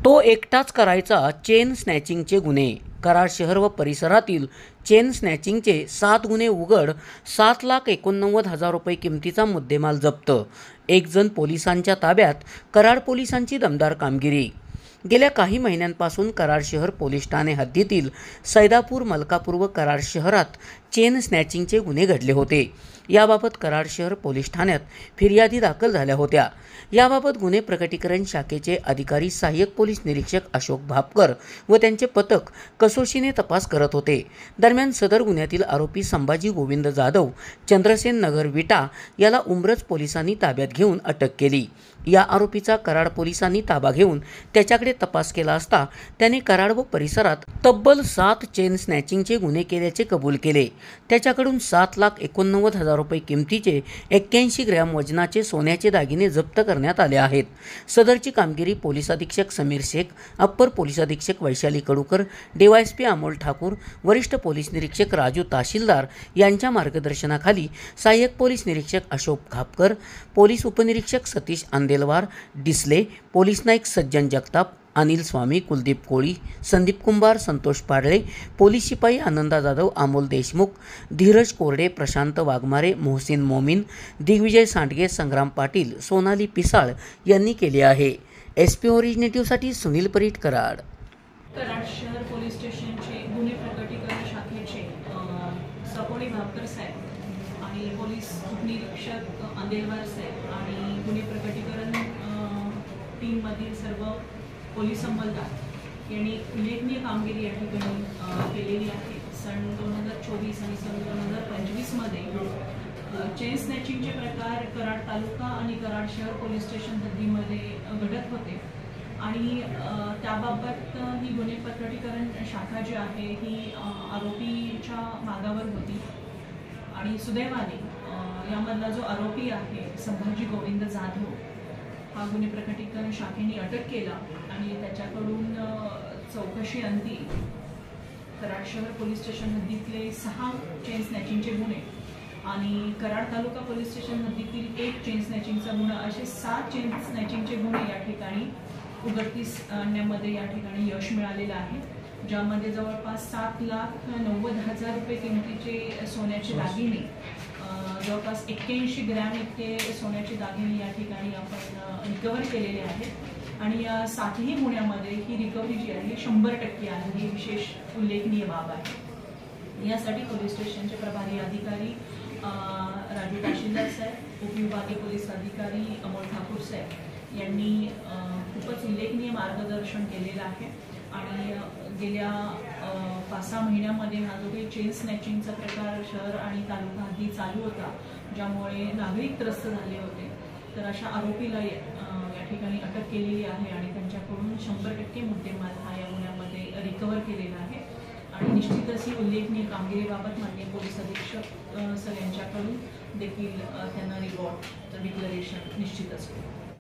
तो एकटाच करायचा चेन स्नॅचिंगचे गुन्हे। कराड शहर व परिसरातील चेन स्नॅचिंगचे 7 गुन्हे उघड। 7,89,000 रुपये किमतीचा मुद्देमाल जप्त। एक जण पोलिसांच्या ताब्यात। कराड पोलिसांची दमदार कामगिरी। गेल्या काही महिन्यांपासून कराड शहर पोलीस ठाणे हद्दीतील सैदापूर, मलकापूर व कराड शहरात चेन स्नॅचिंगचे गुन्हे घडले होते। याबाबत कराड शहर पोलीस ठाण्यात फिर्यादी दाखल झाल्या होत्या। याबाबत गुन्हे प्रकटीकरण शाखेचे अधिकारी सहाय्यक पोलीस निरीक्षक अशोक भापकर व त्यांचे पथक कसोशीने तपास करत होते। दरम्यान सदर गुन्ह्यातील आरोपी संभाजी गोविंद जाधव, चंद्रसेन नगर विटा याला उंब्रज पोलिसांनी ताब्यात घेऊन अटक केली। या आरोपीचा कराड पोलिसांनी ताबा घेऊन त्याच्याकडे तपास केला असता त्याने कराड व परिसरात तब्बल 7 चेन स्नॅचिंगचे गुन्हे केल्याचे कबूल केले। त्याच्याकडून 7,89,000 रुपये किमतीचे 81 ग्रॅम वजनाचे सोन्याचे दागिने जप्त करण्यात आले आहेत। सदरची कामगिरी पोलीस अधीक्षक समीर शेख, अप्पर पोलीस अधीक्षक वैशाली कडूकर, डीवायएसपी अमोल ठाकूर, वरिष्ठ पोलीस निरीक्षक राजू तहसीलदार यांच्या मार्गदर्शनाखाली सहाय्यक पोलीस निरीक्षक अशोक भापकर, पोलीस उपनिरीक्षक सतीश अंदेलवार डिसले, पोलीस नाईक सज्जन जगताप, अनिल स्वामी, कुलदीप कोळी, संदीप कुंभार, संतोष पाडळे, पोलीस शिपाई आनंदा जाधव, अमोल देशमुख, धीरज कोरडे, प्रशांत वाघमारे, मोहसिन मोमीन, दिग्विजय सांडगे, संग्राम पाटील, सोनाली पिसाळ यांनी केले आहे। एसपी ओरिजिनेटिव्हसाठी सुनील परीट, कराड। कराड शहर पोलीस स्टेशनचे गुन्हे प्रकटीकरण शाखेचे सपोडी भापकर साहेब आणि पोलीस उपनिरीक्षक अंदेलवार साहेब आणि गुन्हे प्रकटीकरण टीममधील सर्व पोलीस अंमलदार यांनी उल्लेखनीय कामगिरी या ठिकाणी केलेली आहे। सन 2024 आणि सन 2025 मध्ये चेन स्नॅचिंगचे प्रकार कराड तालुका आणि कराड शहर पोलीस स्टेशन हद्दीमध्ये घडत होते आणि त्याबाबत ही गुन्हे प्रकटीकरण शाखा जी आहे ही आरोपीच्या मागावर होती आणि सुदैवाने यामधला जो आरोपी आहे संभाजी गोविंद जाधव हा गुन्हे प्रकटीकरण शाखेने अटक केला आणि त्याच्याकडून चौकशी अंती कराड शहर पोलीस स्टेशन हद्दीतले 6 चेन स्नॅचिंगचे गुन्हे आणि कराड तालुका पोलीस स्टेशन हद्दीतील 1 चेन स्नॅचिंगचा गुन्हा असे 7 चेन स्नॅचिंगचे गुन्हे या ठिकाणी उघडकीस आणण्यामध्ये या ठिकाणी यश मिळालेलं आहे, ज्यामध्ये जवळपास 7,90,000 रुपये किमतीचे सोन्याचे दागिने, जवळपास 81 ग्रॅम इतके सोन्याचे दागिने या ठिकाणी आपण रिकवर केलेले आहेत आणि या 7ही गुन्ह्यामध्ये ही रिकव्हरी जी आहे 100% आहे। ही विशेष उल्लेखनीय बाब आहे। यासाठी पोलीस स्टेशनचे प्रभारी अधिकारी राजू तहसीलदार साहेब, उपविभागीय पोलीस अधिकारी अमोल ठाकूर साहेब यांनी खूपच उल्लेखनीय मार्गदर्शन केलेलं आहे आणि गेल्या 5-6 महिन्यामध्ये हा जो काही चेन स्नॅचिंगचा प्रकार शहर आणि तालुका हद्दी चालू होता, ज्यामुळे नागरिक त्रस्त झाले होते, तर अशा आरोपीला या ठिकाणी अटक केलेली आहे आणि त्यांच्याकडून 100% मुद्देमाल हा या गुन्ह्यामध्ये रिकवर केलेला आहे आणि निश्चितच ही उल्लेखनीय कामगिरीबाबत माननीय पोलीस अधीक्षक सर यांच्याकडून देखील त्यांना रिवॉर्ड डिक्लेरेशन निश्चितच होईल।